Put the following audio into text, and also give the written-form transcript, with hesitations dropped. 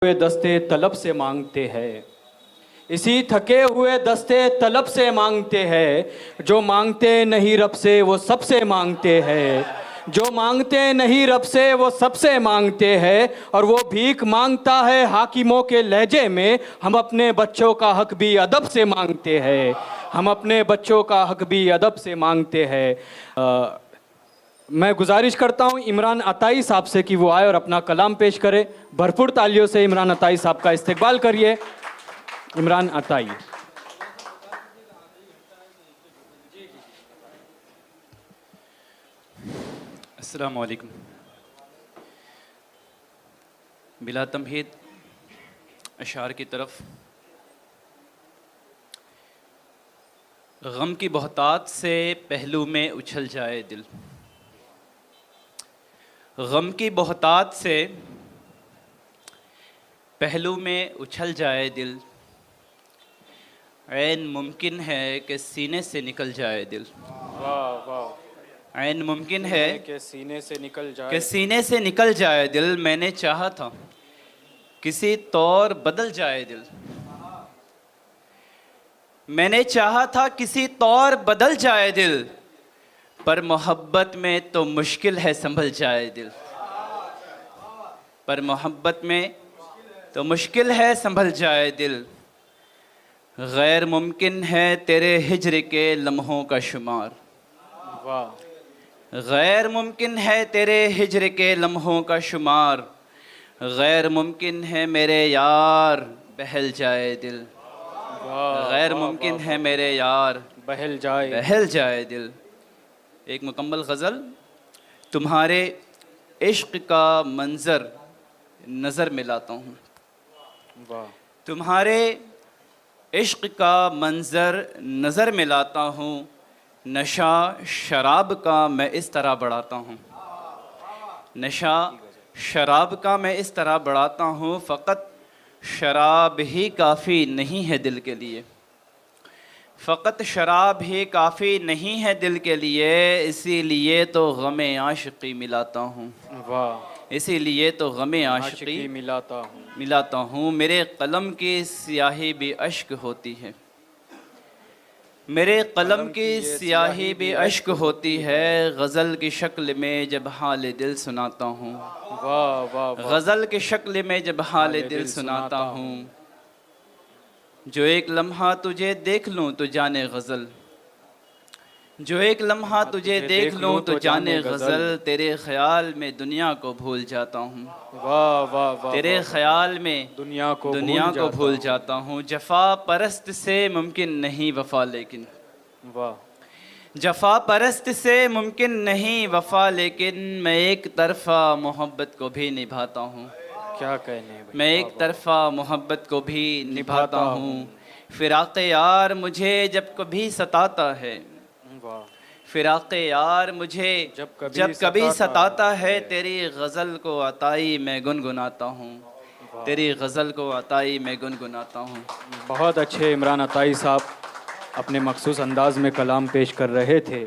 हुए दस्ते तलब से मांगते हैं, इसी थके हुए दस्ते तलब से मांगते हैं। जो मांगते नहीं रब से वो सबसे मांगते हैं, जो मांगते नहीं रब से वो सबसे मांगते हैं। और वो भीख मांगता है हाकिमों के लहजे में। हम अपने बच्चों का हक भी अदब से मांगते हैं, हम अपने बच्चों का हक भी अदब से मांगते हैं। मैं गुजारिश करता हूं इमरान अताई साहब से कि वो आए और अपना कलाम पेश करे। भरपूर तालियों से इमरान अताई साहब का इस्तकबाल करिए। इमरान अताई। अस्सलामु अलैकुम। बिला तमहीद अशार की तरफ। गम की बहुतात से पहलू में उछल जाए दिल, गम की बहुतात से पहलू में उछल जाए दिल। ऐन मुमकिन है कि सीने से निकल जाए दिल। वाह वाह। ऐन मुमकिन है कि सीने से निकल जाए, कि सीने से निकल जाए दिल। मैंने चाहा था किसी तौर बदल जाए दिल, मैंने चाहा था किसी तौर बदल जाए दिल। पर मोहब्बत में तो मुश्किल है संभल जाए दिल, पर मोहब्बत में तो मुश्किल है संभल जाए दिल। गैर मुमकिन है तेरे हिज्र के लम्हों का शुमार, वाह। गैर मुमकिन है तेरे हिज्र के लम्हों का शुमार। गैर मुमकिन है मेरे यार बहल जाए दिल, गैर मुमकिन है मेरे यार बहल जाए दिल। एक मुकम्मल गज़ल। तुम्हारे इश्क का मंज़र नज़र में लाता हूँ, वाह। तुम्हारे इश्क का मंज़र नज़र में लाता हूँ। नशा शराब का मैं इस तरह बढ़ाता हूँ, नशा शराब का मैं इस तरह बढ़ाता हूँ। फ़कत शराब ही काफ़ी नहीं है दिल के लिए, फ़कत शराब ही काफ़ी नहीं है दिल के लिए। इसीलिए तो ग़मे आशिक़ी मिलाता हूँ, वाह। इसीलिए तो ग़मे आशिक़ी मिलाता हूँ। मेरे कलम की स्याही भी अश्क होती है, मेरे कलम की स्याही भी अश्क होती है। गज़ल की शक्ल में जब हाल दिल सुनाता हूँ, वाह वाह। गज़ल की शक्ल में जब हाल दिल सुनाता हूँ। जो एक लम्हा तुझे देख लूँ तो जाने गज़ल, जो एक लम्हा तुझे देख लूँ तो जाने गज़ल। तेरे ख़याल में दुनिया को भूल जाता हूँ, वाह वाह वाह। तेरे ख़याल में दुनिया को भूल जाता हूँ। जफ़ा परस्त से मुमकिन नहीं वफ़ा लेकिन, वाह। जफ़ा परस्त से मुमकिन नहीं वफ़ा लेकिन। मैं एक तरफ़ा मोहब्बत को भी निभाता हूँ, क्या कहने भाई। मैं एक तरफ़ा मोहब्बत को भी निभाता हूँ। फ़िराक़ यार मुझे जब कभी सताता है, वाह। फ़िराक़ यार मुझे जब कभी सताता है। तेरी गज़ल को अताई मैं गुनगुनाता हूँ, तेरी गज़ल को अताई मैं गुनगुनाता हूँ। बहुत अच्छे इमरान अताई साहब अपने मखसूस अंदाज़ में कलाम पेश कर रहे थे।